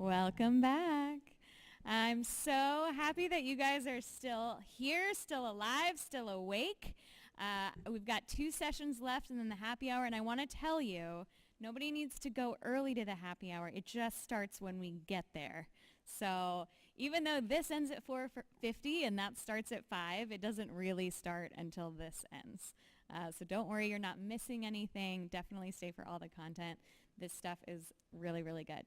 Welcome back. I'm so happy that you guys are still here, still alive, still awake. We've got 2 sessions left and then the happy hour, and I want to tell you, nobody needs to go early to the happy hour. It just starts when we get there. So even though this ends at 4:50 and that starts at 5, it doesn't really start until this ends. So don't worry, you're not missing anything. Definitely stay for all the content. This stuff is really, really good.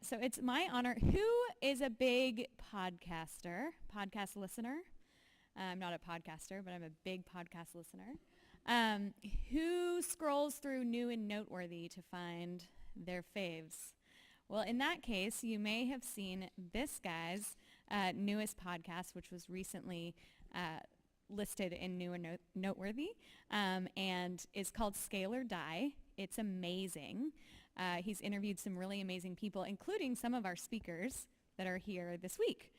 So it's my honor. Who is a big podcast listener? I'm not a podcaster, but I'm a big podcast listener. Who scrolls through New and Noteworthy to find their faves? Well, in that case, you may have seen this guy's newest podcast, which was recently listed in New and Noteworthy, and is called Scale or Die. It's amazing. He's interviewed some really amazing people, including some of our speakers that are here this week.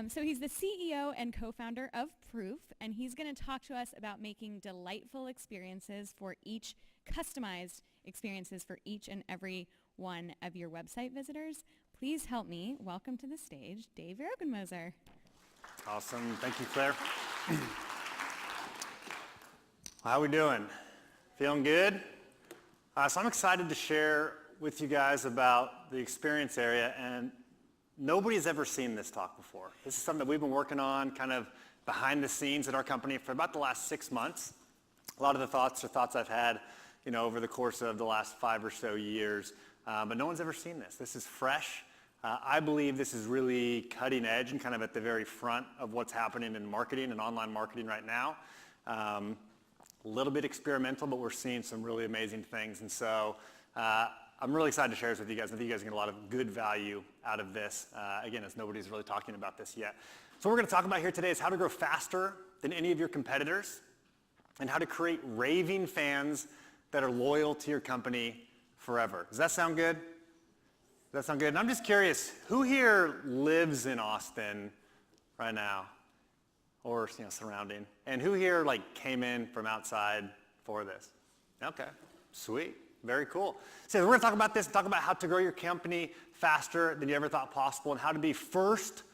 So he's the CEO and co-founder of Proof, and he's going to talk to us about making delightful experiences for each, customized experiences for each and every one of your website visitors. Please help me welcome to the stage Dave Rogenmoser. Awesome. Thank you, Claire. How we doing? Feeling good? So I'm excited to share with you guys about the experience area, and nobody's ever seen this talk before. This is something that we've been working on kind of behind the scenes at our company for about the last 6 months. A lot of the thoughts are thoughts I've had, over the course of the last 5 or so years, but no one's ever seen this. This is fresh. I believe this is really cutting edge and kind of at the very front of what's happening in marketing and online marketing right now. A little bit experimental, but we're seeing some really amazing things. And so I'm really excited to share this with you guys. I think you guys are getting a lot of good value out of this, again, as nobody's really talking about this yet. So what we're going to talk about here today is how to grow faster than any of your competitors and how to create raving fans that are loyal to your company forever. Does that sound good? Does that sound good? And I'm just curious, who here lives in Austin right now? Or surrounding, and who here came in from outside for this? Okay, sweet, very cool. So we're going to talk about this, talk about how to grow your company faster than you ever thought possible, and how to be first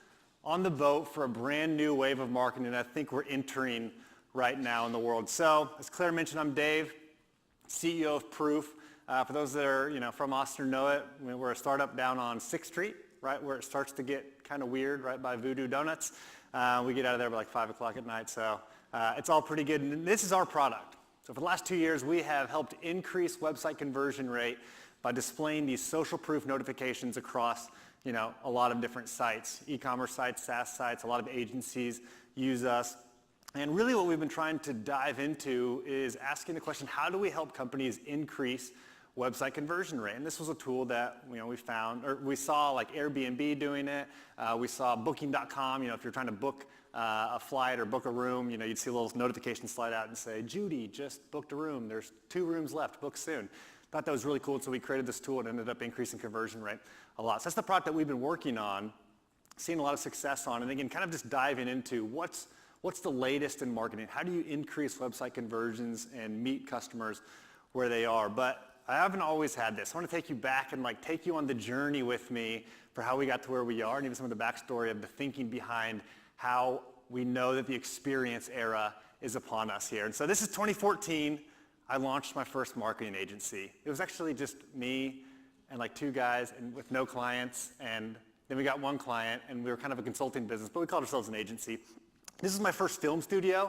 on the boat for a brand new wave of marketing that I think we're entering right now in the world. So as Claire mentioned, I'm Dave, CEO of Proof. For those that are from Austin or know it, we're a startup down on 6th Street, right where it starts to get kind of weird, right by Voodoo Donuts. We get out of there by 5 o'clock at night, so it's all pretty good. And this is our product. So for the last 2 years, we have helped increase website conversion rate by displaying these social proof notifications across, a lot of different sites, e-commerce sites, SaaS sites. A lot of agencies use us. And really what we've been trying to dive into is asking the question, how do we help companies increase website conversion rate? And this was a tool that we found, or we saw Airbnb doing it. We saw Booking.com. If you're trying to book a flight or book a room, you'd see a little notification slide out and say, "Judy just booked a room. There's 2 rooms left. Book soon." Thought that was really cool, so we created this tool and ended up increasing conversion rate a lot. So that's the product that we've been working on, seeing a lot of success on, and again, kind of just diving into what's the latest in marketing. How do you increase website conversions and meet customers where they are? But I haven't always had this. I want to take you back and take you on the journey with me for how we got to where we are, and even some of the backstory of the thinking behind how we know that the experience era is upon us here. And so this is 2014. I launched my first marketing agency. It was actually just me and 2 guys and with no clients, and then we got 1 client, and we were kind of a consulting business, but we called ourselves an agency. This is my first film studio,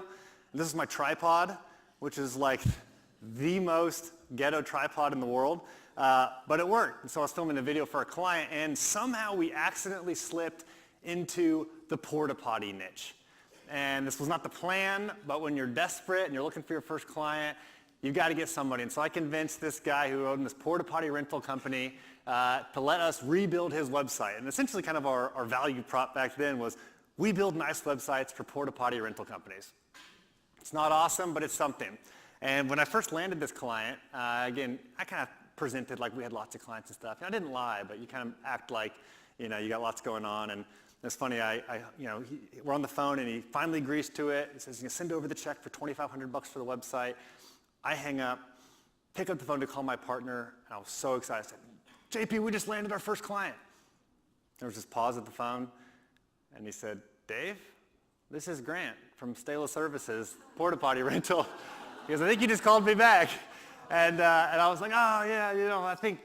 and this is my tripod, which is the most ghetto tripod in the world, but it worked. And so I was filming a video for a client, and somehow we accidentally slipped into the porta potty niche. And this was not the plan, but when you're desperate and you're looking for your first client, you've got to get somebody. And so I convinced this guy who owned this porta potty rental company to let us rebuild his website. And essentially kind of our value prop back then was, we build nice websites for porta potty rental companies. It's not awesome, but it's something. And when I first landed this client, again, I kind of presented like we had lots of clients and stuff. And I didn't lie, but you kind of act like, you got lots going on. And it's funny, we're on the phone, and he finally agrees to it. He says, send over the check for $2,500 for the website. I hang up, pick up the phone to call my partner, and I was so excited. I said, JP, we just landed our first client. There was this pause at the phone, and he said, Dave, this is Grant from Stala Services, porta potty rental. He goes, I think you just called me back. And I was like, oh yeah, I think,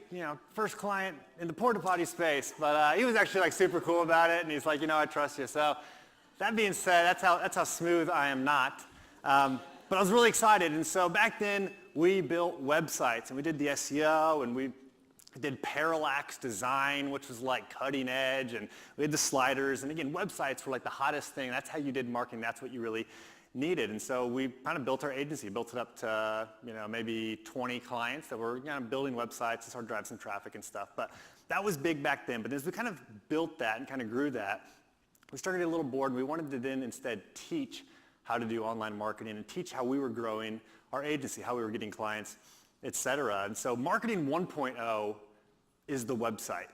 first client in the porta potty space. But he was actually like super cool about it, and he's like, I trust you. So that being said, that's how smooth I am not. But I was really excited, and so back then we built websites, and we did the SEO, and we did parallax design, which was like cutting edge, and we had the sliders, and again, websites were like the hottest thing. That's how you did marketing. That's what you really needed. And so we kind of built our agency, built it up to, maybe 20 clients that were building websites and started driving some traffic and stuff. But that was big back then. But as we kind of built that and kind of grew that, we started to get a little bored, and we wanted to then instead teach how to do online marketing and teach how we were growing our agency, how we were getting clients, et cetera. And so marketing 1.0 is the website.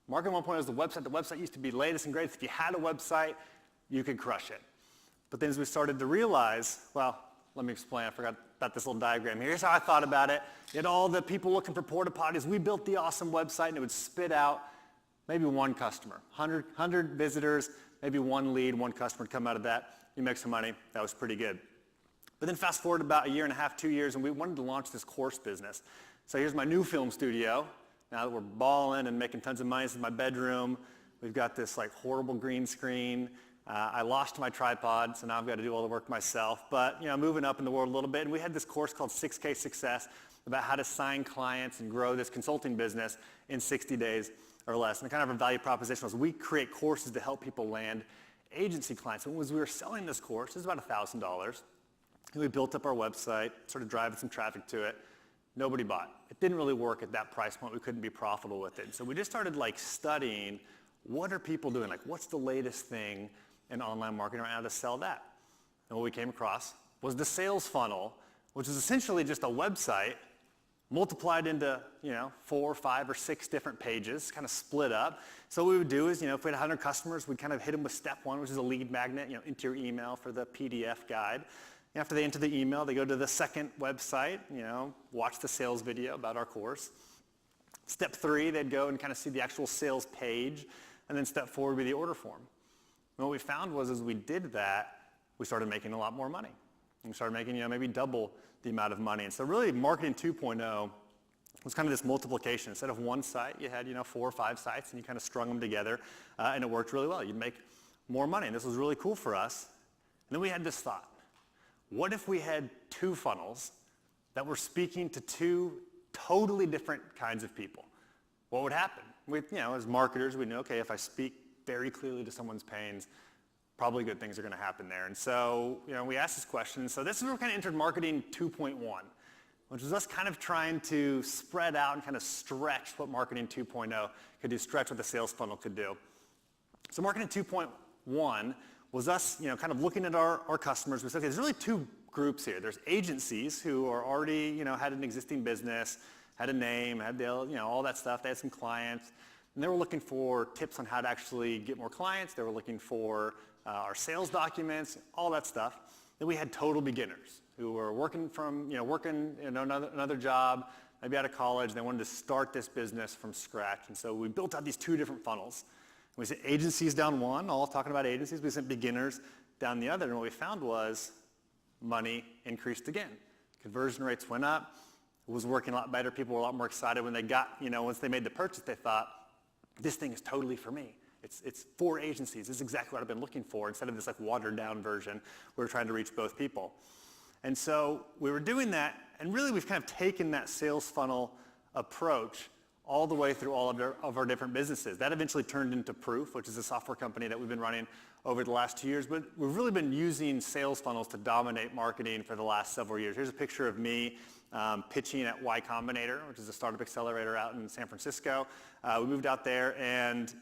Marketing 1.0 is the website. The website used to be latest and greatest. If you had a website, you could crush it. But then as we started to realize, well, let me explain. I forgot about this little diagram here. Here's how I thought about it. You had all the people looking for porta potties. We built the awesome website, and it would spit out maybe one customer, 100 visitors, maybe one lead, one customer would come out of that. You make some money. That was pretty good. But then fast forward about a year and a half, 2 years, and we wanted to launch this course business. So here's my new film studio. Now that we're balling and making tons of money, this is my bedroom. We've got this like horrible green screen. I lost my tripod, so now I've got to do all the work myself. But moving up in the world a little bit, and we had this course called 6K Success about how to sign clients and grow this consulting business in 60 days or less. And kind of our value proposition was we create courses to help people land agency clients. And as we were selling this course, it was about $1,000. And we built up our website, started driving some traffic to it. Nobody bought. It didn't really work at that price point. We couldn't be profitable with it. And so we just started studying what are people doing? What's the latest thing in online marketing right now to sell that? And what we came across was the sales funnel, which is essentially just a website multiplied into 4, 5, or 6 different pages, kind of split up. So what we would do is, if we had 100 customers, we'd kind of hit them with step 1, which is a lead magnet, into your email for the PDF guide. After they enter the email, they go to the second website, watch the sales video about our course. Step 3, they'd go and kind of see the actual sales page, and then step 4 would be the order form. And what we found was as we did that, we started making a lot more money. And we started making, maybe double the amount of money. And so really marketing 2.0 was kind of this multiplication. Instead of one site, you had, 4 or 5 sites, and you kind of strung them together, and it worked really well. You'd make more money, and this was really cool for us. And then we had this thought. What if we had 2 funnels that were speaking to 2 totally different kinds of people? What would happen? As marketers, we know, okay, if I speak very clearly to someone's pains, probably good things are going to happen there. And so, we asked this question. So this is where we kind of entered marketing 2.1, which was us kind of trying to spread out and kind of stretch what marketing 2.0 could do, stretch what the sales funnel could do. So marketing 2.1 was us, kind of looking at our customers. We said, okay, there's really 2 groups here. There's agencies who are already, had an existing business, had a name, had all that stuff. They had some clients, and they were looking for tips on how to actually get more clients. They were looking for our sales documents, all that stuff. Then we had total beginners who were working from, another job, maybe out of college. They wanted to start this business from scratch, and so we built out these 2 different funnels. We sent agencies down one, all talking about agencies. We sent beginners down the other, and what we found was money increased again. Conversion rates went up. It was working a lot better. People were a lot more excited when they got, once they made the purchase, they thought, this thing is totally for me. It's for agencies. This is exactly what I've been looking for. Instead of this watered down version, we were trying to reach both people. And so we were doing that, and really we've kind of taken that sales funnel approach all the way through all of our different businesses. That eventually turned into Proof, which is a software company that we've been running over the last 2 years. But we've really been using sales funnels to dominate marketing for the last several years. Here's a picture of me pitching at Y Combinator, which is a startup accelerator out in San Francisco. We moved out there, and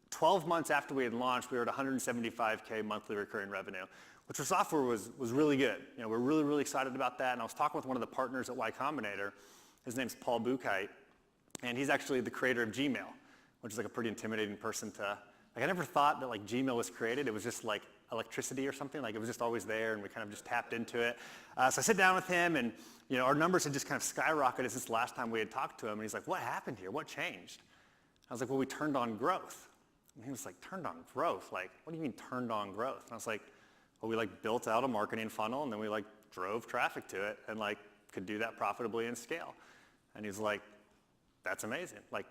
12 months after we had launched, we were at $175K monthly recurring revenue, which for software was really good. We're really, really excited about that. And I was talking with one of the partners at Y Combinator. His name's Paul Buchheit. And he's actually the creator of Gmail, which is a pretty intimidating person to, I never thought that Gmail was created. It was just electricity or something. It was just always there, and we kind of just tapped into it. So I sit down with him, and our numbers had just kind of skyrocketed since the last time we had talked to him. And he's like, what happened here? What changed? I was like, well, we turned on growth. And he was like, turned on growth? Like, what do you mean turned on growth? And I was like, well, we like built out a marketing funnel and then we like drove traffic to it and like could do that profitably and scale. And he's like, that's amazing. Like,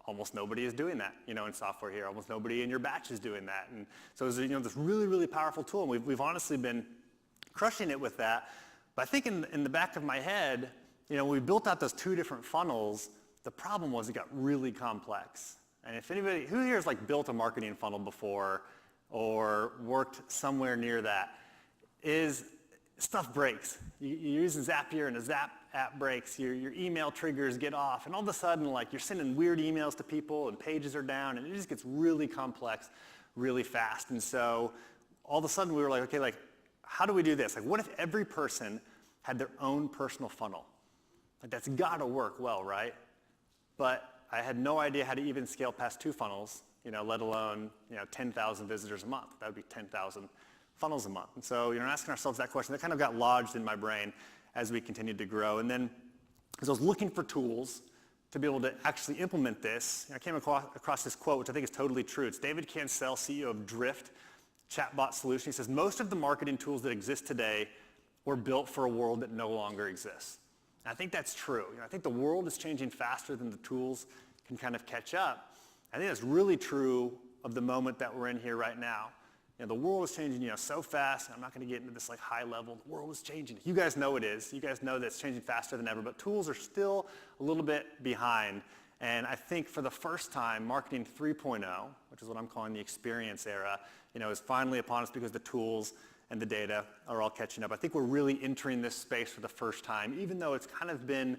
almost nobody is doing that, in software here. Almost nobody in your batch is doing that. And so it was, this really, really powerful tool. And we've honestly been crushing it with that. But I think in the back of my head, when we built out those two different funnels, the problem was it got really complex. And if anybody, who here has like built a marketing funnel before or worked somewhere near that, is stuff breaks. You're using Zapier and a Zap app breaks, your email triggers get off, and all of a sudden like you're sending weird emails to people and pages are down and it just gets really complex really fast. And so all of a sudden we were like, okay, like how do we do this? Like what if every person had their own personal funnel? Like that's gotta work well, right? But I had no idea how to even scale past 2 funnels, let alone 10,000 visitors a month. That would be 10,000 funnels a month. And so asking ourselves that question, that kind of got lodged in my brain as we continued to grow. And then as I was looking for tools to be able to actually implement this, I came across this quote, which I think is totally true. It's David Cancel, CEO of Drift Chatbot Solution. He says, most of the marketing tools that exist today were built for a world that no longer exists. And I think that's true. I think the world is changing faster than the tools can kind of catch up. I think that's really true of the moment that we're in here right now. The world is changing, so fast. And I'm not going to get into this like high level. The world is changing. You guys know it is. You guys know that it's changing faster than ever. But tools are still a little bit behind. And I think for the first time, marketing 3.0, which is what I'm calling the experience era, is finally upon us because the tools and the data are all catching up. I think we're really entering this space for the first time, even though it's kind of been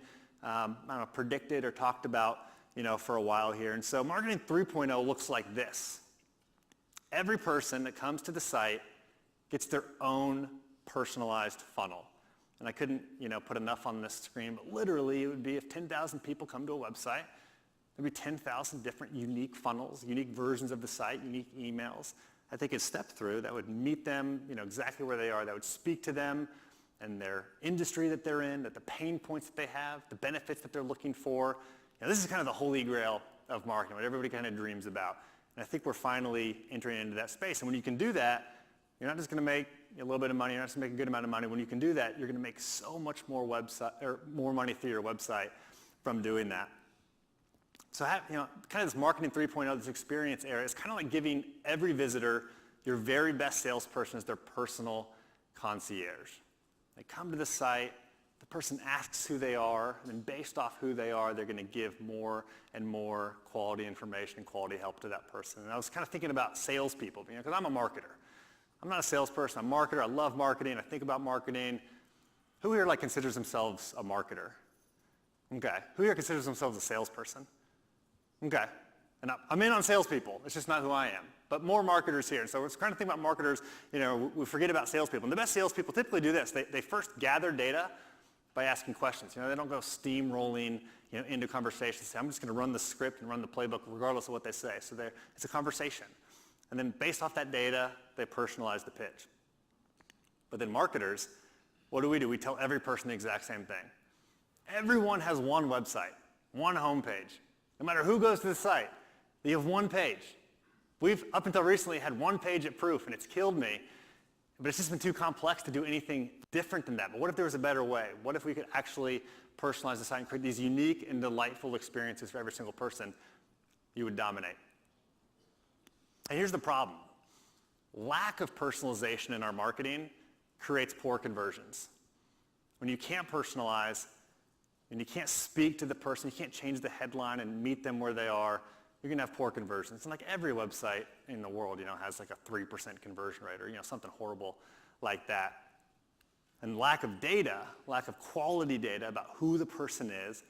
predicted or talked about, for a while here. And so marketing 3.0 looks like this. Every person that comes to the site gets their own personalized funnel. And I couldn't, put enough on this screen, but literally it would be if 10,000 people come to a website, there'd be 10,000 different unique funnels, unique versions of the site, unique emails that they could step through that would meet them, exactly where they are, that would speak to them and their industry that they're in, that the pain points that they have, the benefits that they're looking for. This is kind of the holy grail of marketing, what everybody kind of dreams about. And I think we're finally entering into that space. And when you can do that, you're not just going to make a little bit of money, you're not just going to make a good amount of money. When you can do that, you're going to make so much more more money through your website from doing that. So kind of this marketing 3.0, this experience era, is kind of like giving every visitor your very best salesperson as their personal concierge. They come to the site, the person asks who they are, and then based off who they are, they're going to give more and more quality information and quality help to that person. And I was kind of thinking about salespeople, because I'm a marketer. I'm not a salesperson, I'm a marketer. I love marketing, I think about marketing. Who here considers themselves a marketer? Okay. Who here considers themselves a salesperson? Okay. And I'm in on salespeople. It's just not who I am. But more marketers here. And so we're trying to think about marketers, we forget about salespeople. And the best salespeople typically do this. They first gather data by asking questions. They don't go steamrolling, into conversations. Say, I'm just going to run the script and run the playbook regardless of what they say. So it's a conversation. And then based off that data, they personalize the pitch. But then marketers, what do? We tell every person the exact same thing. Everyone has one website, one homepage. No matter who goes to the site, you have one page. We've, up until recently, had one page at Proof, and it's killed me. But it's just been too complex to do anything different than that. But what if there was a better way? What if we could actually personalize the site and create these unique and delightful experiences for every single person? You would dominate. And here's the problem. Lack of personalization in our marketing creates poor conversions. When you can't personalize, and you can't speak to the person, you can't change the headline and meet them where they are, you're going to have poor conversions. And every website in the world, has a 3% conversion rate or, something horrible like that. And lack of data, lack of quality data about who the person is,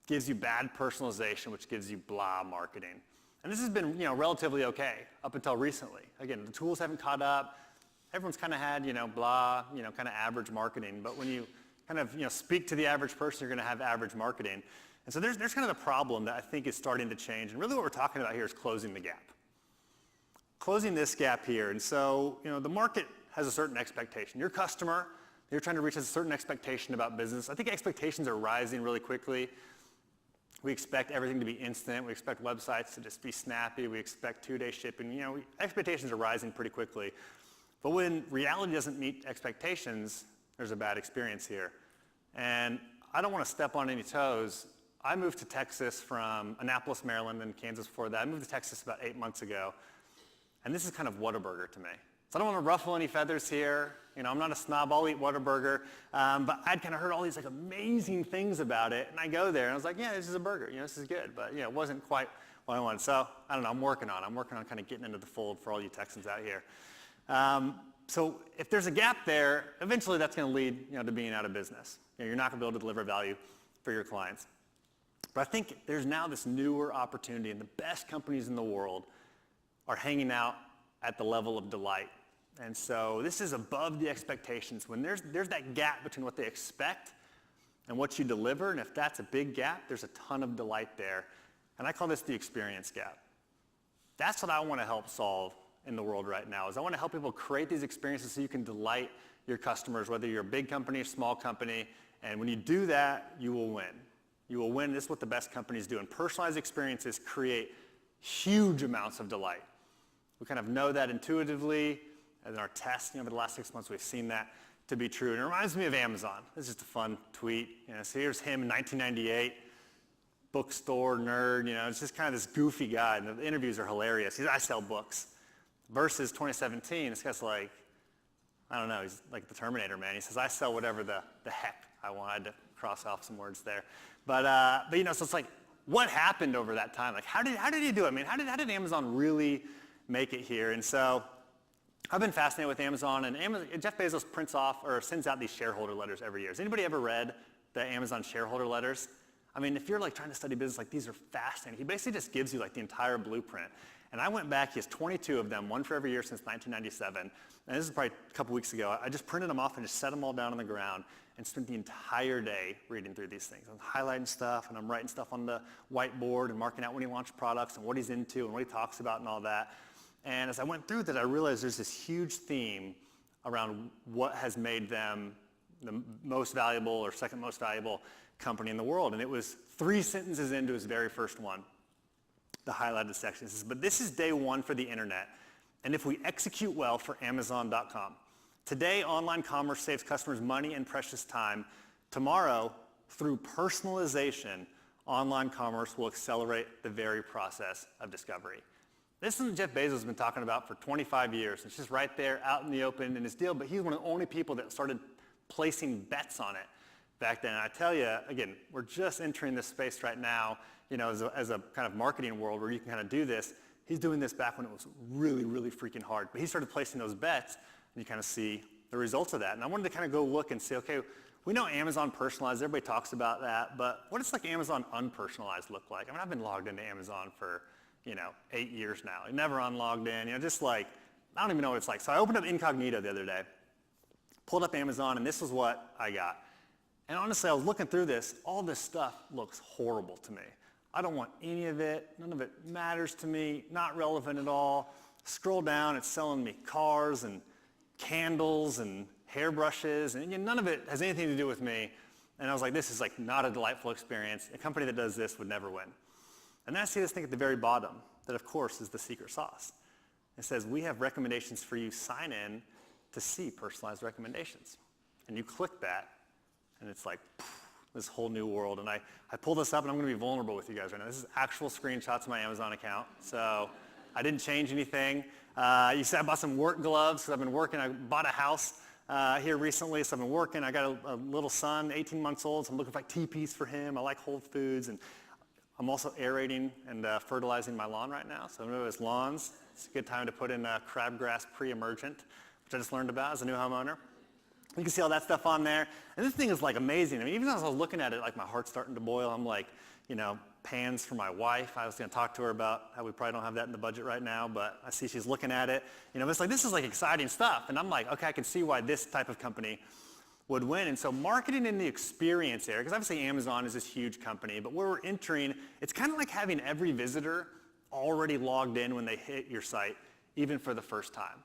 gives you bad personalization, which gives you blah marketing. And this has been, relatively okay up until recently. Again, the tools haven't caught up. Everyone's kind of had, blah, kind of average marketing. But when you kind of, speak to the average person, you're going to have average marketing. And so there's kind of a problem that I think is starting to change. And really what we're talking about here is closing the gap. Closing this gap here. And so, the market has a certain expectation. Your customer, you're trying to reach a certain expectation about business. I think expectations are rising really quickly. We expect everything to be instant. We expect websites to just be snappy. We expect 2-day shipping. Expectations are rising pretty quickly. But when reality doesn't meet expectations, there's a bad experience here. And I don't want to step on any toes. I moved to Texas from Annapolis, Maryland, and Kansas before that. I moved to Texas about 8 months ago. And this is kind of Whataburger to me. So I don't want to ruffle any feathers here. I'm not a snob. I'll eat Whataburger. But I'd kind of heard all these amazing things about it. And I go there and I was like, yeah, this is a burger. This is good. But it wasn't quite what I wanted. So I don't know. I'm working on kind of getting into the fold for all you Texans out here. So if there's a gap there, eventually that's going to lead to being out of business. You're not going to be able to deliver value for your clients. But I think there's now this newer opportunity, and the best companies in the world are hanging out at the level of delight. And so this is above the expectations. When there's that gap between what they expect and what you deliver, and if that's a big gap, there's a ton of delight there. And I call this the experience gap. That's what I want to help solve in the world right now, is I want to help people create these experiences so you can delight your customers, whether you're a big company or small company. And when you do that, you will win. You will win. This is what the best companies do. And personalized experiences create huge amounts of delight. We kind of know that intuitively. And in our tests, over the last 6 months, we've seen that to be true. And it reminds me of Amazon. This is just a fun tweet. So here's him in 1998, bookstore nerd. It's just kind of this goofy guy. And the interviews are hilarious. He's, I sell books. Versus 2017, this guy's like, I don't know, he's like the Terminator, man. He says, I sell whatever the heck I want. I had to cross off some words there. But so it's like, what happened over that time? Like, how did he do it? I mean, how did Amazon really make it here? And so I've been fascinated with Amazon, and Jeff Bezos prints off or sends out these shareholder letters every year. Has anybody ever read the Amazon shareholder letters? I mean, if you're trying to study business, these are fascinating. He basically just gives you the entire blueprint. And I went back, he has 22 of them, one for every year since 1997. And this is probably a couple weeks ago. I just printed them off and just set them all down on the ground and spent the entire day reading through these things. I'm highlighting stuff, and I'm writing stuff on the whiteboard and marking out when he launched products and what he's into and what he talks about and all that. And as I went through that, I realized there's this huge theme around what has made them the most valuable or second most valuable company in the world. And it was 3 sentences into his very first one, the highlighted section. It says, but this is day one for the internet, and if we execute well for Amazon.com. Today, online commerce saves customers money and precious time. Tomorrow, through personalization, online commerce will accelerate the very process of discovery. This is what Jeff Bezos has been talking about for 25 years. It's just right there out in the open in his deal, but he's one of the only people that started placing bets on it back then. And I tell you, again, we're just entering this space right now, as a kind of marketing world where you can kind of do this. He's doing this back when it was really, really freaking hard. But he started placing those bets, and you kind of see the results of that. And I wanted to kind of go look and say, okay, we know Amazon personalized. Everybody talks about that. But what does Amazon unpersonalized look like? I mean, I've been logged into Amazon for, 8 years now. I never unlogged in. I don't even know what it's like. So I opened up Incognito the other day, pulled up Amazon, and this is what I got. And honestly, I was looking through this. All this stuff looks horrible to me. I don't want any of it. None of it matters to me. Not relevant at all. Scroll down. It's selling me cars and candles and hairbrushes, and none of it has anything to do with me. And I was like, this is not a delightful experience. A company that does this would never win. And then I see this thing at the very bottom that, of course, is the secret sauce. It says, we have recommendations for you. Sign in to see personalized recommendations. And you click that, and it's this whole new world. And I pull this up, and I'm going to be vulnerable with you guys right now. This is actual screenshots of my Amazon account. So I didn't change anything. You see, I bought some work gloves because I've been working. I bought a house here recently, so I've been working. I got a little son, 18 months old, so I'm looking for teepees for him. I like Whole Foods, and I'm also aerating and fertilizing my lawn right now. So who knows lawns? It's a good time to put in crabgrass pre-emergent, which I just learned about as a new homeowner. You can see all that stuff on there. And this thing is amazing. I mean, even as I was looking at it, my heart's starting to boil. I'm pans for my wife. I was going to talk to her about how we probably don't have that in the budget right now, but I see she's looking at it. It's this is exciting stuff. And I'm okay, I can see why this type of company would win. And so marketing in the experience area, because obviously Amazon is this huge company, but where we're entering, it's kind of like having every visitor already logged in when they hit your site, even for the first time.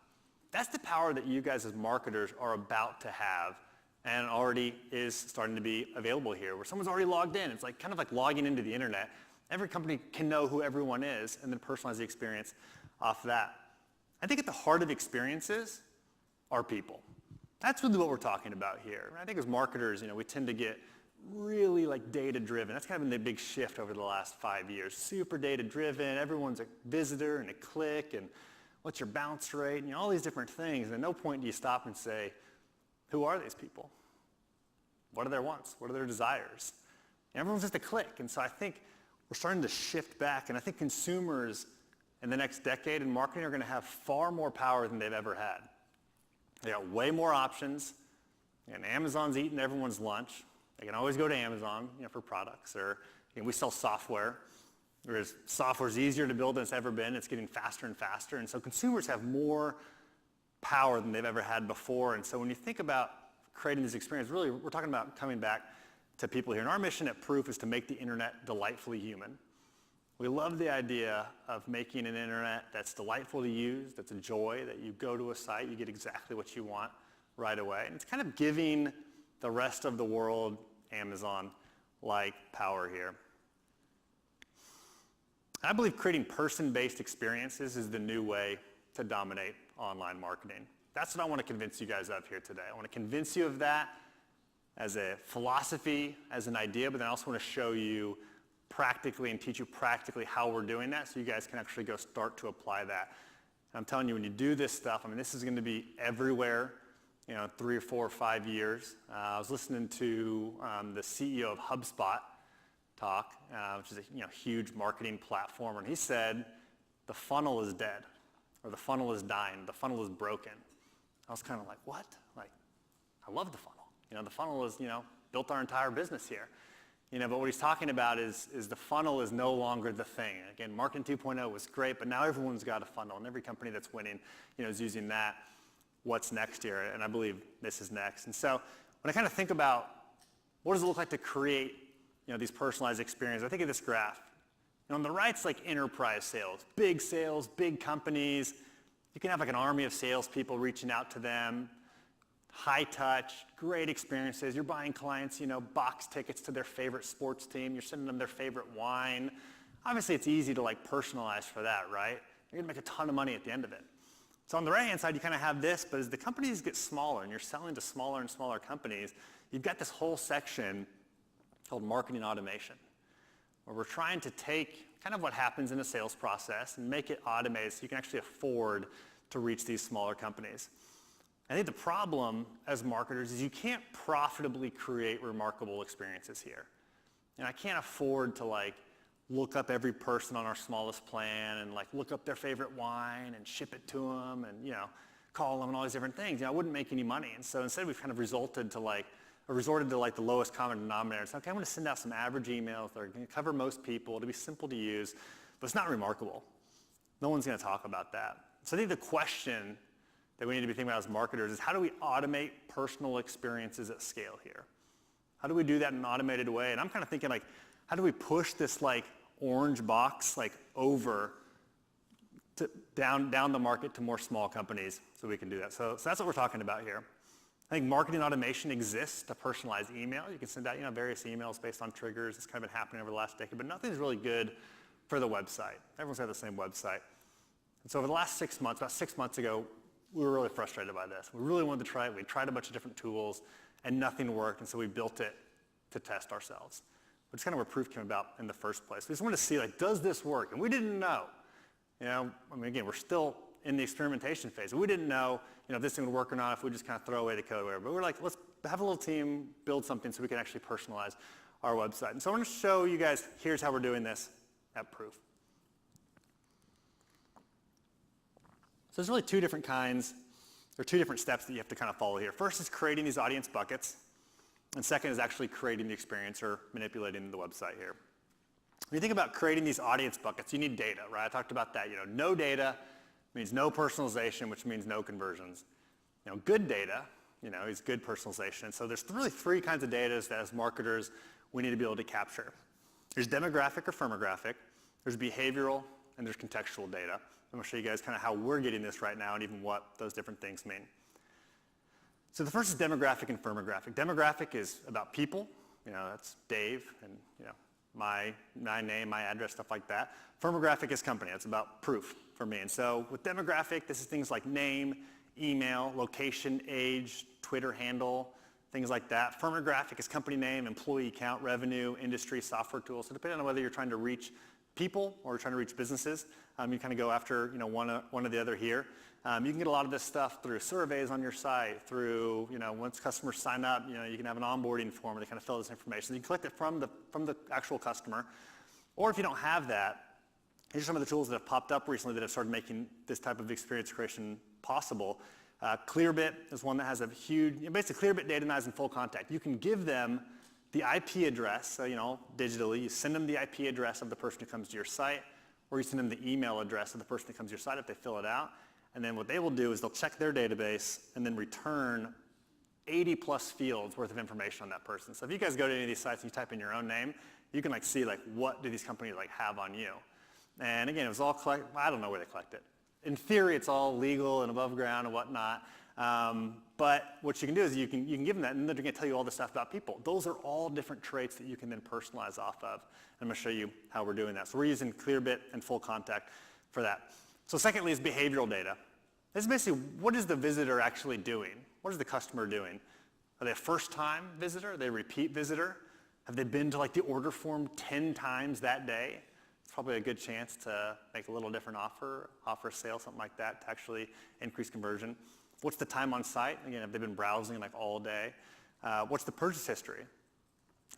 That's the power that you guys as marketers are about to have and already is starting to be available here, where someone's already logged in. It's like kind of like logging into the internet. Every company can know who everyone is and then personalize the experience off that. I think at the heart of experiences are people. That's really what we're talking about here. And I think as marketers, we tend to get really like data-driven. That's kind of been the big shift over the last 5 years. Super data-driven. Everyone's a visitor and a click, and what's your bounce rate, and all these different things. And at no point do you stop and say, who are these people? What are their wants? What are their desires? And everyone's just a click. And so I think we're starting to shift back, and I think consumers in the next decade in marketing are going to have far more power than they've ever had. They got way more options, and Amazon's eating everyone's lunch. They can always go to Amazon, for products, or we sell software. Whereas software's easier to build than it's ever been. It's getting faster and faster, and so consumers have more power than they've ever had before. And so when you think about creating this experience, really, we're talking about coming back to people here. And our mission at Proof is to make the internet delightfully human. We love the idea of making an internet that's delightful to use, that's a joy, that you go to a site, you get exactly what you want right away. And it's kind of giving the rest of the world Amazon-like power here. I believe creating person-based experiences is the new way to dominate online marketing. That's what I want to convince you guys of here today. I want to convince you of that as a philosophy, as an idea, but then I also want to show you practically and teach you practically how we're doing that so you guys can actually go start to apply that. And I'm telling you, when you do this stuff, this is going to be everywhere, 3 or 4 or 5 years. I was listening to the CEO of HubSpot talk, which is a huge marketing platform, and he said, the funnel is dead, or the funnel is dying, the funnel is broken. I was kind of like, what? I love the funnel. The funnel is, built our entire business here. But what he's talking about is the funnel is no longer the thing. Again, Marketing 2.0 was great, but now everyone's got a funnel, and every company that's winning, is using that. What's next here? And I believe this is next. And so when I kind of think about what does it look like to create, these personalized experiences, I think of this graph. On the right's like enterprise sales, big companies. You can have like an army of salespeople reaching out to them. High touch, great experiences. You're buying clients, box tickets to their favorite sports team. You're sending them their favorite wine. Obviously, it's easy to personalize for that, right? You're gonna make a ton of money at the end of it. So on the right-hand side, you kind of have this, but as the companies get smaller and you're selling to smaller and smaller companies, you've got this whole section called marketing automation, where we're trying to take kind of what happens in a sales process and make it automated so you can actually afford to reach these smaller companies. I think the problem as marketers is you can't profitably create remarkable experiences here. And I can't afford to look up every person on our smallest plan and look up their favorite wine and ship it to them and call them and all these different things. I wouldn't make any money. And so instead we've kind of resorted to the lowest common denominator. It's okay, I'm going to send out some average emails that are going to cover most people. It'll be simple to use, but it's not remarkable. No one's going to talk about that. So I think the question that we need to be thinking about as marketers is how do we automate personal experiences at scale here? How do we do that in an automated way? And I'm kind of thinking how do we push this orange box over to down the market to more small companies so we can do that. So that's what we're talking about here. I think marketing automation exists to personalize email. You can send out various emails based on triggers. It's kind of been happening over the last decade, but nothing's really good for the website. Everyone's got the same website. And so over the last 6 months, about 6 months ago, we were really frustrated by this. We really wanted to try it. We tried a bunch of different tools, and nothing worked, and so we built it to test ourselves. Which is kind of where Proof came about in the first place. We just wanted to see, does this work? And we didn't know. Again, we're still in the experimentation phase. We didn't know, if this thing would work or not, if we just kind of throw away the code or whatever. But we're let's have a little team, build something so we can actually personalize our website. And so I want to show you guys, here's how we're doing this at Proof. So there's really two different steps that you have to kind of follow here. First is creating these audience buckets. And second is actually creating the experience or manipulating the website here. When you think about creating these audience buckets, you need data, right? I talked about that. No data means no personalization, which means no conversions. Good data, is good personalization. So there's really 3 kinds of data that as marketers we need to be able to capture. There's demographic or firmographic, there's behavioral, and there's contextual data. I'm going to show you guys kind of how we're getting this right now and even what those different things mean. So the first is demographic and firmographic. Demographic is about people. That's Dave and, my name, my address, stuff like that. Firmographic is company. It's about proof for me. And so with demographic, this is things like name, email, location, age, Twitter handle, things like that. Firmographic is company name, employee count, revenue, industry, software tools. So depending on whether you're trying to reach people or trying to reach businesses, you kind of go after one or the other here. You can get a lot of this stuff through surveys on your site, through, once customers sign up, you can have an onboarding form where they kind of fill this information. You can collect it from the actual customer. Or if you don't have that, here's some of the tools that have popped up recently that have started making this type of experience creation possible. Clearbit is one that has a huge, basically Clearbit data denies in full contact. You can give them the IP address, so digitally, you send them the IP address of the person who comes to your site, or you send them the email address of the person who comes to your site if they fill it out. And then what they will do is they'll check their database and then return 80 plus fields worth of information on that person. So if you guys go to any of these sites and you type in your own name, you can see what do these companies have on you. And again, it was all collected. I don't know where they collect it. In theory, it's all legal and above ground and whatnot. But what you can do is you can give them that, and they're going to tell you all this stuff about people. Those are all different traits that you can then personalize off of. And I'm going to show you how we're doing that. So we're using Clearbit and Full Contact for that. So secondly is behavioral data. This is basically what is the visitor actually doing? What is the customer doing? Are they a first-time visitor? Are they a repeat visitor? Have they been to the order form 10 times that day? It's probably a good chance to make a little different offer a sale, something like that, to actually increase conversion. What's the time on site? Again, have they been browsing all day? What's the purchase history?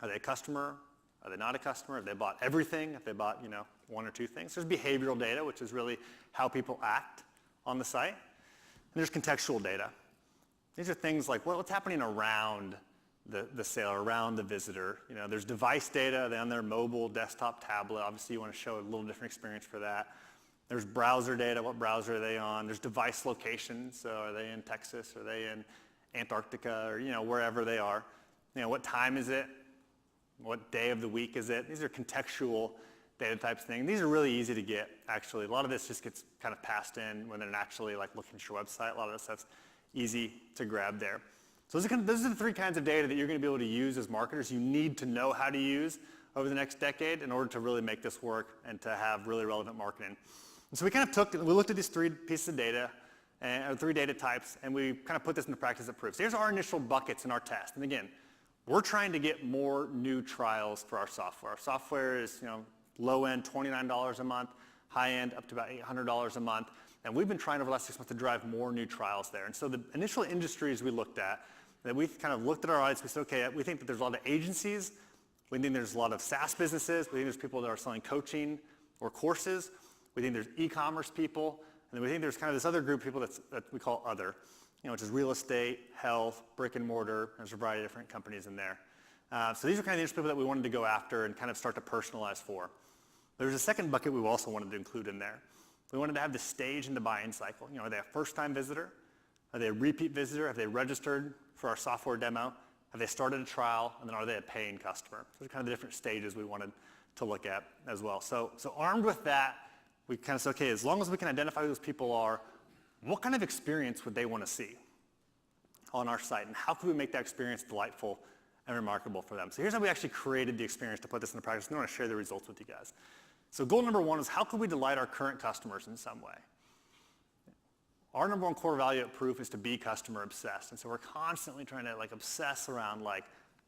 Are they a customer? Are they not a customer? Have they bought everything? Have they bought, one or two things? There's behavioral data, which is really how people act on the site. And there's contextual data. These are things like what's happening around the sale, around the visitor. There's device data. Are they on their mobile, desktop, tablet? Obviously, you want to show a little different experience for that. There's browser data. What browser are they on? There's device location. So are they in Texas? Are they in Antarctica? Or, wherever they are. What time is it? What day of the week is it? These are contextual data types things. These are really easy to get, actually. A lot of this just gets kind of passed in when they're naturally looking at your website. A lot of this stuff's easy to grab there. So those are the three kinds of data that you're going to be able to use as marketers. You need to know how to use over the next decade in order to really make this work and to have really relevant marketing. And so we looked at these three pieces of data, or three data types, and we kind of put this into practice at proof. So here's our initial buckets in our test. And again, we're trying to get more new trials for our software. Our software is, low end $29 a month, high end up to about $800 a month. And we've been trying over the last 6 months to drive more new trials there. And so the initial industries we looked at, that we kind of looked at our audience, we said, okay, we think that there's a lot of agencies, we think there's a lot of SaaS businesses, we think there's people that are selling coaching or courses, we think there's e-commerce people, and then we think there's kind of this other group of people that we call other, which is real estate, health, brick and mortar. There's a variety of different companies in there. So these are kind of the people that we wanted to go after and kind of start to personalize for. There's a second bucket we also wanted to include in there. We wanted to have the stage and the buy-in cycle. Are they a first-time visitor? Are they a repeat visitor? Have they registered for our software demo? Have they started a trial? And then are they a paying customer? Those are kind of the different stages we wanted to look at as well. So armed with that, we kind of said, okay, as long as we can identify who those people are, what kind of experience would they want to see on our site? And how could we make that experience delightful and remarkable for them? So here's how we actually created the experience to put this into practice. I want to share the results with you guys. So goal number one is how could we delight our current customers in some way? Our number one core value at Proof is to be customer obsessed. And so we're constantly trying to obsess around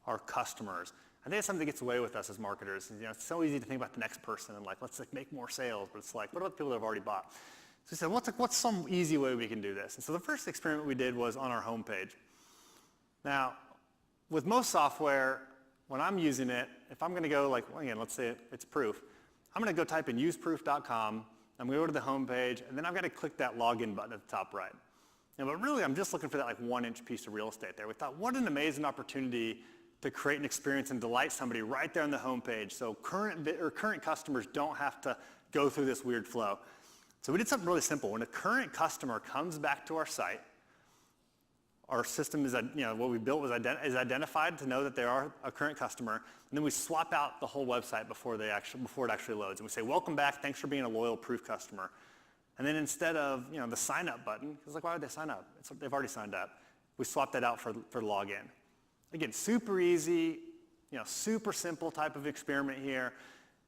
our customers. I think it's something that gets away with us as marketers. It's so easy to think about the next person and let's make more sales, but it's what about the people that have already bought? So we said, what's some easy way we can do this? And so the first experiment we did was on our homepage. Now, with most software, when I'm using it, if I'm going to go again, let's say it's Proof, I'm going to go type in useproof.com, I'm going to go to the homepage, and then I've got to click that login button at the top right. But really, I'm just looking for that 1-inch piece of real estate there. We thought, what an amazing opportunity to create an experience and delight somebody right there on the homepage, so current customers don't have to go through this weird flow. So we did something really simple. When a current customer comes back to our site, our system is, what we built is identified to know that they are a current customer, and then we swap out the whole website before it actually loads. And we say, welcome back, thanks for being a loyal Proof customer. And then instead of, the sign up button, because why would they sign up? They've already signed up. we swapped that out for login. Again, super easy, super simple type of experiment here.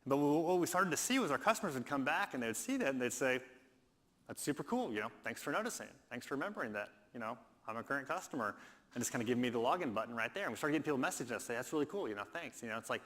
But what we started to see was our customers would come back and they would see that and they'd say, that's super cool, thanks for noticing. Thanks for remembering that, I'm a current customer. And just kind of give me the login button right there. And we started getting people message us, say, that's really cool, thanks. It's like,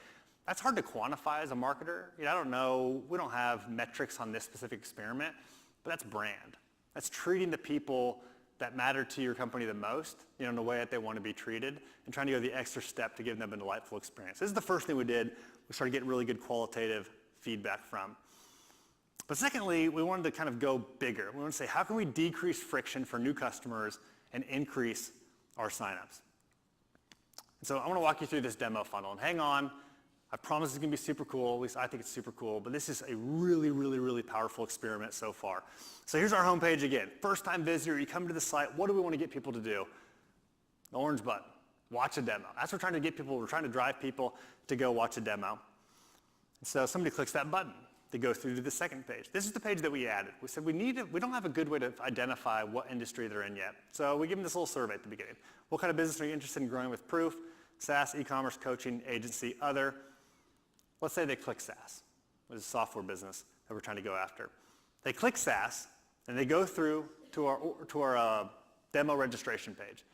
that's hard to quantify as a marketer. I don't know, we don't have metrics on this specific experiment, but that's brand. That's treating the people that matter to your company the most, in the way that they want to be treated, and trying to go the extra step to give them a delightful experience. This is the first thing we did. We started getting really good qualitative feedback from. But secondly, we wanted to kind of go bigger. We wanted to say, how can we decrease friction for new customers and increase our signups? And so I want to walk you through this demo funnel. And hang on, I promise it's going to be super cool. At least I think it's super cool. But this is a really, really, really powerful experiment so far. So here's our homepage again. First time visitor, you come to the site. What do we want to get people to do? The orange button, watch a demo. That's what we're trying to get people. We're trying to drive people to go watch a demo. And so somebody clicks that button. They go through to the second page. This is the page that we added. We said we don't have a good way to identify what industry they're in yet. So we give them this little survey at the beginning. What kind of business are you interested in growing with Proof? SaaS, e-commerce, coaching, agency, other. Let's say they click SaaS, which is a software business that we're trying to go after. They click SaaS, and they go through to our demo registration page.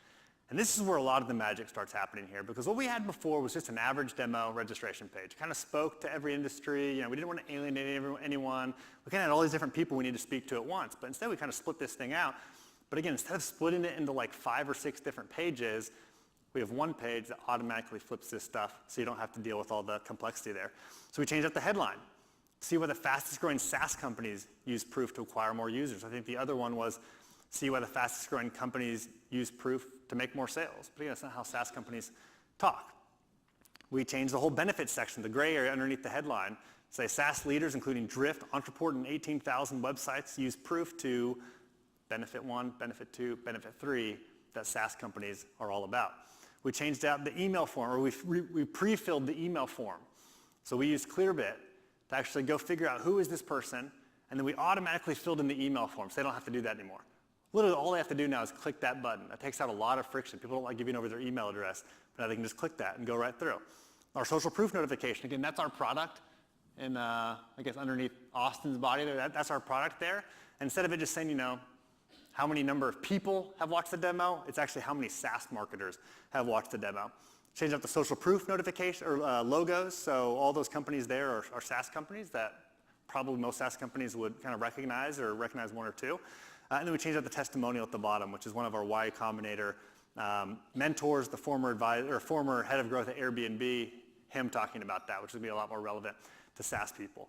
And this is where a lot of the magic starts happening here, because what we had before was just an average demo registration page. It kind of spoke to every industry. We didn't want to alienate anyone. We kind of had all these different people we need to speak to at once. But instead, we kind of split this thing out. But again, instead of splitting it into like 5 or 6 different pages, we have one page that automatically flips this stuff, so you don't have to deal with all the complexity there. So we changed up the headline. See why the fastest growing SaaS companies use Proof to acquire more users. I think the other one was see why the fastest growing companies use Proof to make more sales. But again, that's not how SaaS companies talk. We changed the whole benefits section, the gray area underneath the headline. Say SaaS leaders, including Drift, Entreport, and 18,000 websites use Proof to benefit 1, benefit 2, benefit 3 that SaaS companies are all about. We changed out the email form, or we pre-filled the email form. So we used Clearbit to actually go figure out who is this person, and then we automatically filled in the email form, so they don't have to do that anymore. Literally, all they have to do now is click that button. That takes out a lot of friction. People don't like giving over their email address, but now they can just click that and go right through. Our social proof notification, again, that's our product. And I guess underneath Austin's body there, that's our product there. And instead of it just saying, how many number of people have watched the demo, it's actually how many SaaS marketers have watched the demo. Change up the social proof notification or logos. So all those companies there are SaaS companies that probably most SaaS companies would kind of recognize one or two. And then we changed out the testimonial at the bottom, which is one of our Y Combinator mentors, the former head of growth at Airbnb, him talking about that, which would be a lot more relevant to SaaS people.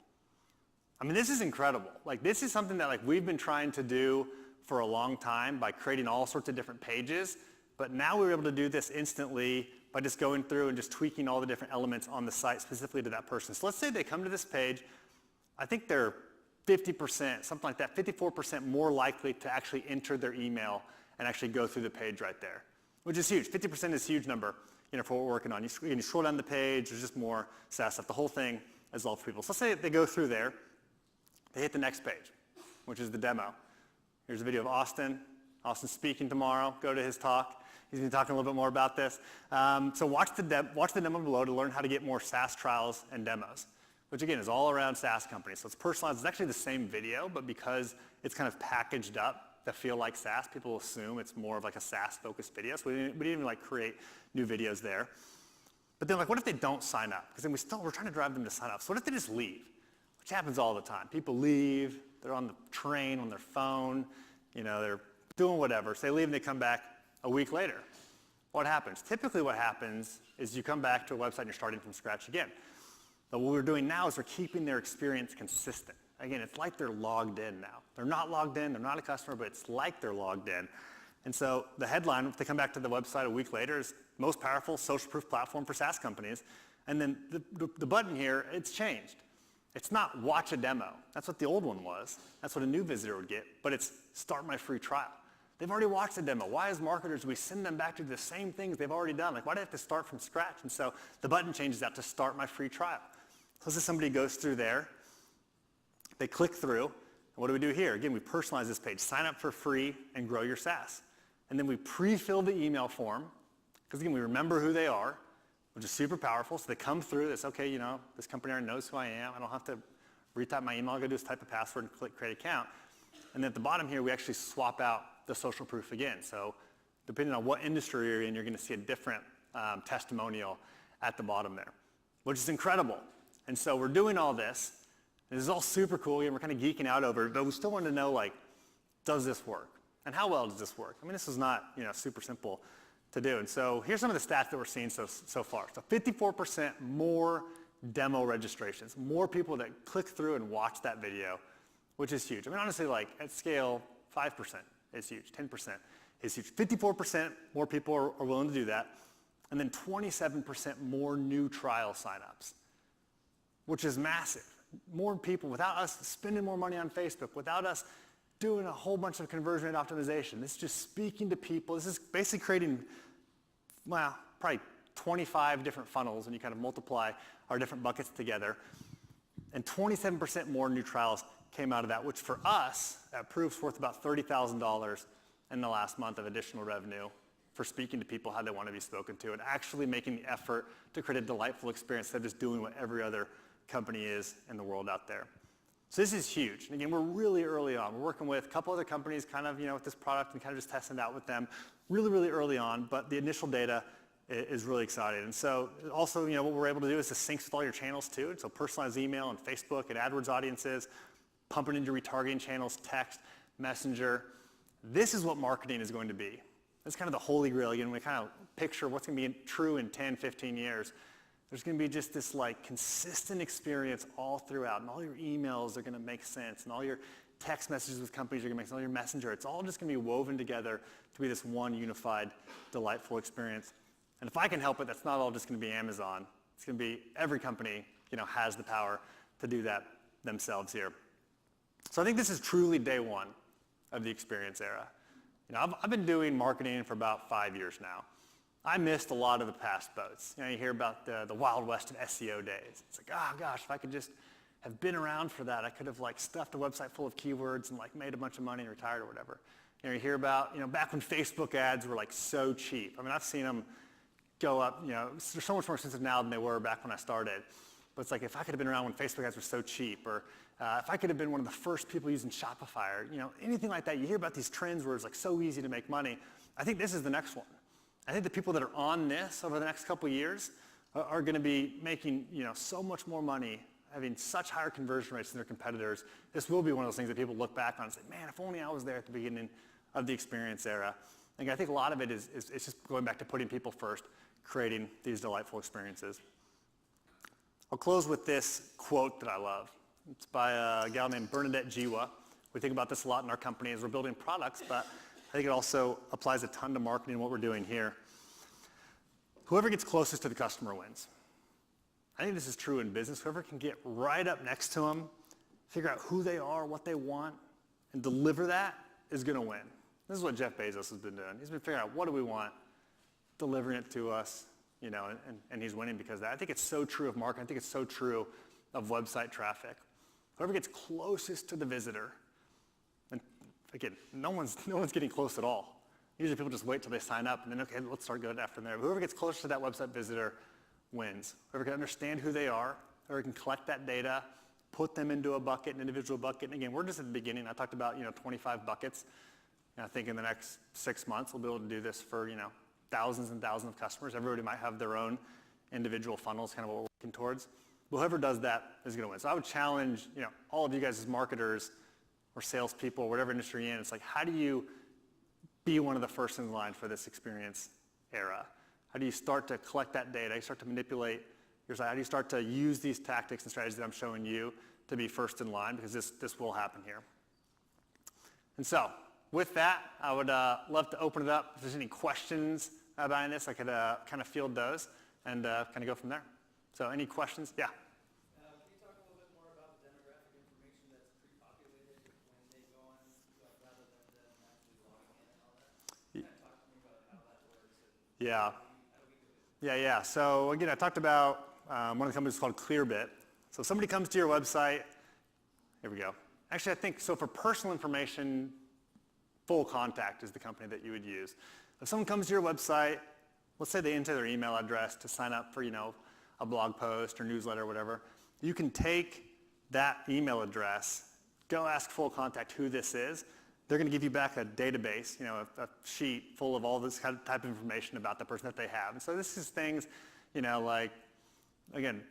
I mean, this is incredible. Like, this is something that we've been trying to do for a long time by creating all sorts of different pages, but now we're able to do this instantly by just going through and just tweaking all the different elements on the site specifically to that person. So let's say they come to this page. I think they're 50%, something like that, 54% more likely to actually enter their email and actually go through the page right there, which is huge. 50% is a huge number, for what we're working on. You scroll down the page, there's just more SaaS stuff. The whole thing is all for people. So let's say they go through there, they hit the next page, which is the demo. Here's a video of Austin. Austin's speaking tomorrow. Go to his talk. He's going to be talking a little bit more about this. So watch the demo below to learn how to get more SaaS trials and demos, which again is all around SaaS companies. So it's personalized. It's actually the same video, but because it's kind of packaged up to feel like SaaS, people assume it's more of like a SaaS-focused video. So we didn't even create new videos there. But then what if they don't sign up? Because then we're trying to drive them to sign up. So what if they just leave? Which happens all the time. People leave. They're on the train, on their phone. They're doing whatever. So they leave and they come back a week later. What happens? Typically what happens is you come back to a website and you're starting from scratch again. But what we're doing now is we're keeping their experience consistent. Again, it's like they're logged in now. They're not logged in, they're not a customer, but it's like they're logged in. And so the headline, if they come back to the website a week later, is most powerful social proof platform for SaaS companies. And then the button here, it's changed. It's not watch a demo. That's what the old one was. That's what a new visitor would get, but it's start my free trial. They've already watched the demo. Why, as marketers, do we send them back to the same things they've already done? Why do they have to start from scratch? And so the button changes out to start my free trial. So let's say somebody goes through there, they click through, and what do we do here? Again, we personalize this page. Sign up for free and grow your SaaS. and then we pre-fill the email form, because again, we remember who they are, which is super powerful. So they come through, it's okay, this company already knows who I am. I don't have to retype my email. All I gotta do is type a password and click create account. And then at the bottom here, we actually swap out the social proof again. So depending on what industry you're in, you're gonna see a different testimonial at the bottom there, which is incredible. And so we're doing all this. And this is all super cool, and we're kind of geeking out over it, but we still want to know, like, does this work? And how well does this work? I mean, this is not, super simple to do. And so here's some of the stats that we're seeing so far. So 54% more demo registrations, more people that click through and watch that video, which is huge. I mean, honestly, like, at scale, 5% is huge, 10% is huge. 54% more people are willing to do that, and then 27% more new trial signups, which is massive. More people, without us spending more money on Facebook, without us doing a whole bunch of conversion rate optimization. This is just speaking to people. This is basically creating, well, probably 25 different funnels when you kind of multiply our different buckets together. And 27% more new trials came out of that, which for us, that proof's worth about $30,000 in the last month of additional revenue for speaking to people how they want to be spoken to and actually making the effort to create a delightful experience instead of just doing what every other company is in the world out there. So this is huge. And again, we're really early on. We're working with a couple other companies kind of, with this product and kind of just testing it out with them really, really early on, but the initial data is really exciting. And so also, what we're able to do is to sync with all your channels too. So personalized email and Facebook and AdWords audiences, pumping into retargeting channels, text, messenger. This is what marketing is going to be. It's kind of the holy grail. Again, we kind of picture what's going to be true in 10, 15 years. There's going to be just this like consistent experience all throughout, and all your emails are going to make sense, and all your text messages with companies are going to make sense, all your messenger. It's all just going to be woven together to be this one unified, delightful experience. And if I can help it, that's not all just going to be Amazon. It's going to be every company, has the power to do that themselves here. So I think this is truly day one of the experience era. I've been doing marketing for about 5 years now. I missed a lot of the past boats. You hear about the Wild West and SEO days. It's like, oh gosh, if I could just have been around for that, I could have like stuffed a website full of keywords and like made a bunch of money and retired or whatever. You hear about, back when Facebook ads were like so cheap. I mean, I've seen them go up, they're so much more expensive now than they were back when I started. But it's like, if I could have been around when Facebook ads were so cheap, or if I could have been one of the first people using Shopify, or, anything like that. You hear about these trends where it's like so easy to make money. I think this is the next one. I think the people that are on this over the next couple of years are going to be making, so much more money, having such higher conversion rates than their competitors. This will be one of those things that people look back on and say, man, if only I was there at the beginning of the experience era. And I think a lot of it is just going back to putting people first, creating these delightful experiences. I'll close with this quote that I love. It's by a gal named Bernadette Jiwa. We think about this a lot in our company as we're building products, but I think it also applies a ton to marketing and what we're doing here. Whoever gets closest to the customer wins. I think this is true in business. Whoever can get right up next to them, figure out who they are, what they want, and deliver that is going to win. This is what Jeff Bezos has been doing. He's been figuring out what do we want, delivering it to us, and he's winning because of that. I think it's so true of marketing. I think it's so true of website traffic. Whoever gets closest to the visitor, and again, no one's getting close at all. Usually people just wait till they sign up and then, okay, let's start going after them there. Whoever gets closer to that website visitor wins. Whoever can understand who they are, whoever can collect that data, put them into a bucket, an individual bucket. And again, we're just at the beginning. I talked about, 25 buckets. And I think in the next 6 months, we'll be able to do this for, thousands and thousands of customers. Everybody might have their own individual funnels, kind of what we're working towards. But whoever does that is going to win. So I would challenge, all of you guys as marketers or salespeople, whatever industry you're in. It's like, how do you be one of the first in line for this experience era? How do you start to collect that data? How do you start to manipulate your site? How do you start to use these tactics and strategies that I'm showing you to be first in line? Because this will happen here. And so with that, I would love to open it up. If there's any questions about this, I could kind of field those and kind of go from there. So any questions? Yeah. Can you talk a little bit more about the demographic information that's pre-populated when they go on, rather than them actually logging in and all that? Kind of talk to me about how that works. Yeah. How do we do it? Yeah. So again, I talked about one of the companies called Clearbit. So if somebody comes to your website, here we go. Actually, I think, so for personal information, Full Contact is the company that you would use. If someone comes to your website, let's say they enter their email address to sign up for, a blog post or newsletter or whatever, you can take that email address, go ask Full Contact who this is. They're going to give you back a database, a sheet full of all this kind of type of information about the person that they have. And so this is things, like, again,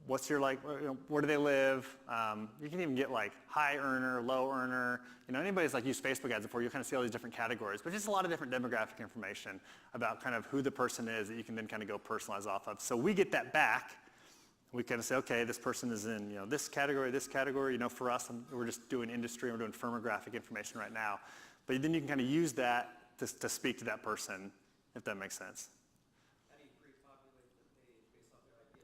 what's your, where do they live? You can even get high earner, low earner. Anybody's used Facebook ads before, you'll kind of see all these different categories, but just a lot of different demographic information about kind of who the person is that you can then kind of go personalize off of. So we get that back. We kind of say, okay, this person is in, this category. For us, we're just doing industry, we're doing firmographic information right now. But then you can kind of use that to speak to that person, if that makes sense. How do you pre-populate the page based off their IP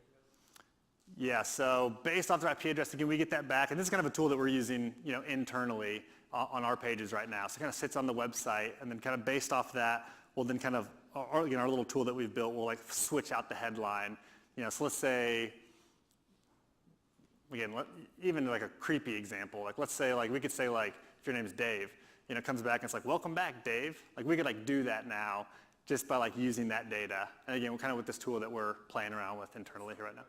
address? Yeah, so based off their IP address, again, we get that back, and this is kind of a tool that we're using, internally on our pages right now. So it kind of sits on the website, and then kind of based off that, we'll then kind of, our little tool that we've built will switch out the headline. So let's say, again, even a creepy example, let's say we could say if your name's Dave, it comes back and it's welcome back, Dave. We could do that now just by using that data. And again, we're kind of with this tool that we're playing around with internally here right now.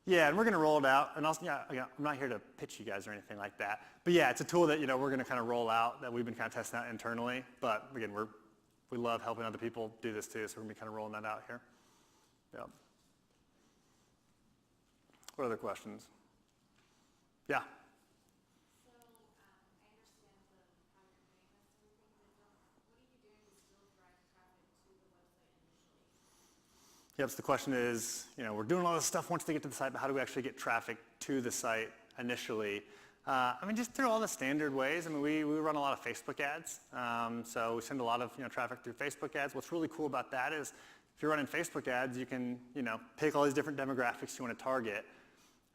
Yeah, and we're going to roll it out. And also, I'm not here to pitch you guys or anything like that. But yeah, it's a tool that, we're going to kind of roll out that we've been kind of testing out internally. But again, we love helping other people do this too, so we're going to be kind of rolling that out here. Yep. What other questions? Yeah. So I understand how you're doing this and everything, but what are you doing to still drive traffic to the website initially? Yep, so the question is, we're doing all this stuff once they get to the site, but how do we actually get traffic to the site initially? Just through all the standard ways. We run a lot of Facebook ads. So we send a lot of traffic through Facebook ads. What's really cool about that is if you're running Facebook ads, you can pick all these different demographics you want to target.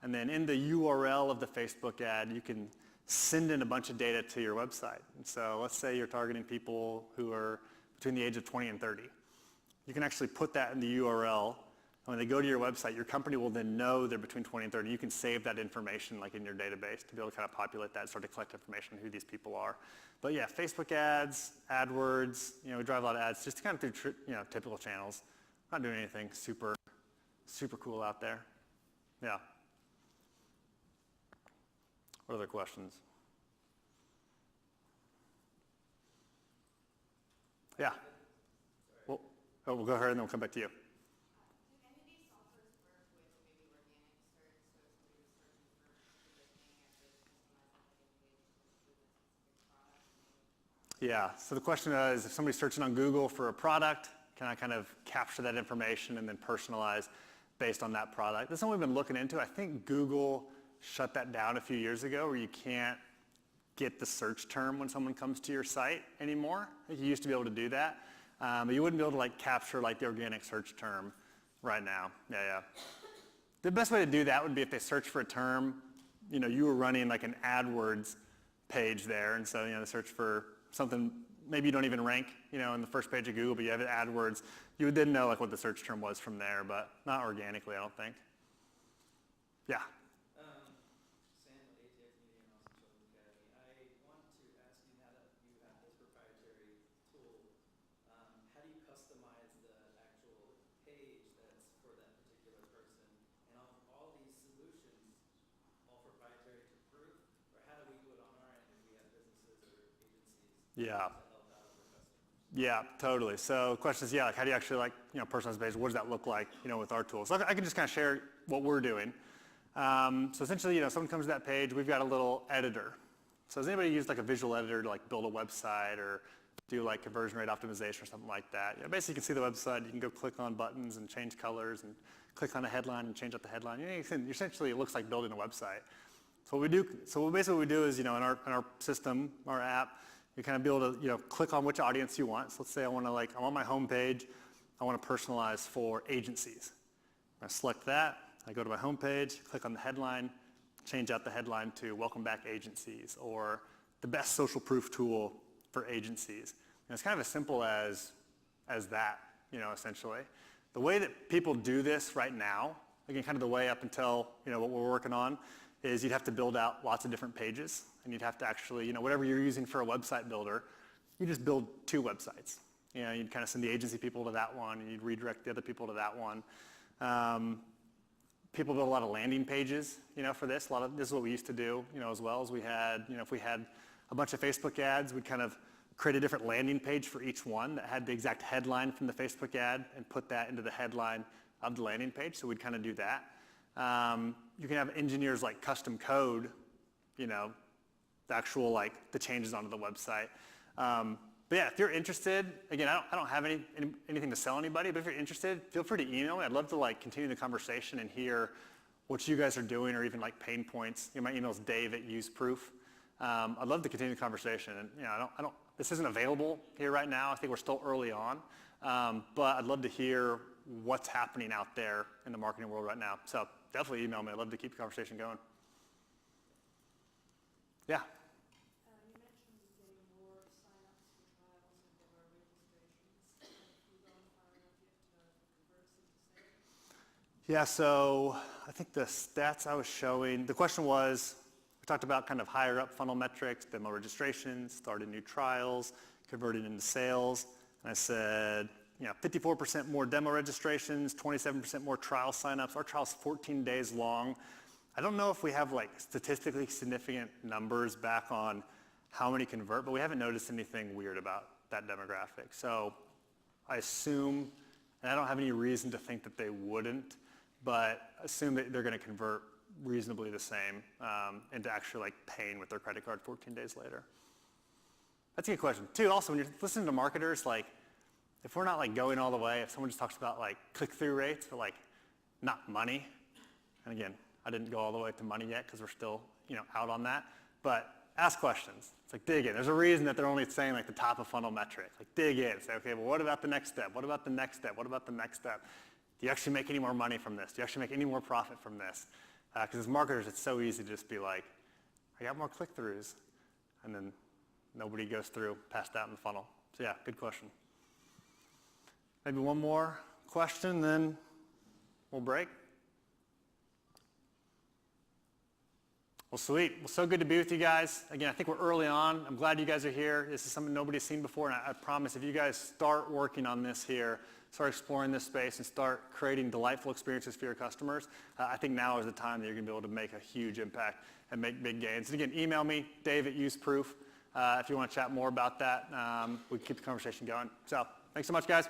And then in the URL of the Facebook ad, you can send in a bunch of data to your website. And so let's say you're targeting people who are between the age of 20 and 30. You can actually put that in the URL. And when they go to your website, your company will then know they're between 20 and 30. You can save that information in your database to be able to kind of populate that and start to collect information on who these people are. But yeah, Facebook ads, AdWords, we drive a lot of ads just kind of through typical channels. Not doing anything super cool out there. Yeah. What other questions? Yeah. We'll go ahead and then we'll come back to you. Do any of these softwares work with maybe organic search? So if somebody was searching for positioning at the customized landing page to include a specific product? Yeah, so the question is, if somebody's searching on Google for a product, can I kind of capture that information and then personalize based on that product? That's something we've been looking into. I think Google shut that down a few years ago where you can't get the search term when someone comes to your site anymore. I think you used to be able to do that, but you wouldn't be able to capture the organic search term right now. Yeah. The best way to do that would be if they search for a term, you were running an AdWords page there, and so they search for something maybe you don't even rank, in the first page of Google, but you have AdWords. You would then know what the search term was from there, but not organically, I don't think. Yeah. Sam with ATX Media and also Children's Academy. I want to ask you, now that you have this proprietary tool, how do you customize the actual page that's for that particular person? And all these solutions, all proprietary to proof, or how do we do it on our end if we have businesses or agencies? Yeah. To help out with customers? Yeah, totally. So the question is, how do you actually personalize the page? What does that look like, with our tools? So I can just kind of share what we're doing. So essentially, someone comes to that page, we've got a little editor. So has anybody used a visual editor to build a website or do conversion rate optimization or something like that? Basically you can see the website, you can go click on buttons and change colors and click on a headline and change up the headline. Essentially it looks like building a website. So what we do is, in our system, our app, you kind of be able to, click on which audience you want. So let's say I'm on my home page, I want to personalize for agencies. I select that, I go to my home page, click on the headline, change out the headline to welcome back agencies or the best social proof tool for agencies. And it's kind of as simple as that, essentially. The way that people do this right now, again, kind of the way up until, what we're working on, is you'd have to build out lots of different pages. and you'd have to actually, whatever you're using for a website builder, you just build 2 websites. You'd kind of send the agency people to that one, and you'd redirect the other people to that one. People build a lot of landing pages, for this. This is what we used to do, as well as we had, if we had a bunch of Facebook ads, we'd kind of create a different landing page for each one that had the exact headline from the Facebook ad and put that into the headline of the landing page. So we'd kind of do that. You can have engineers like custom code, the actual the changes onto the website. But yeah, if you're interested, again, I don't have anything to sell anybody, but if you're interested, feel free to email me. I'd love to continue the conversation and hear what you guys are doing, or even pain points. My email is dave@useproof. I'd love to continue the conversation. And this isn't available here right now. I think we're still early on, but I'd love to hear what's happening out there in the marketing world right now. So definitely email me. I'd love to keep the conversation going. Yeah. You mentioned getting more sign-ups for trials and demo registrations. Have you gone far enough yet to convert some to sales? Yeah, so I think the stats I was showing, the question was, we talked about kind of higher up funnel metrics, demo registrations, starting new trials, converting into sales. And I said, 54% more demo registrations, 27% more trial signups. Our trial's 14 days long. I don't know if we have statistically significant numbers back on how many convert, but we haven't noticed anything weird about that demographic. So I assume, and I don't have any reason to think that they wouldn't, but assume that they're going to convert reasonably the same into actually paying with their credit card 14 days later. That's a good question. Too, also, when you're listening to marketers, if we're not going all the way, if someone just talks about click-through rates, but not money, and again, I didn't go all the way to money yet because we're still out on that, but ask questions. It's dig in. There's a reason that they're only saying the top of funnel metric. Dig in. Say, okay, well, what about the next step? What about the next step? What about the next step? Do you actually make any more money from this? Do you actually make any more profit from this? Because as marketers, it's so easy to just be I got more click-throughs, and then nobody goes through past that in the funnel. So yeah, good question. Maybe one more question, then we'll break. Well, sweet. Well, so good to be with you guys. Again, I think we're early on. I'm glad you guys are here. This is something nobody's seen before, and I promise if you guys start working on this here, start exploring this space, and start creating delightful experiences for your customers, I think now is the time that you're going to be able to make a huge impact and make big gains. And again, email me, dave@useproof, if you want to chat more about that. We can keep the conversation going. So thanks so much, guys.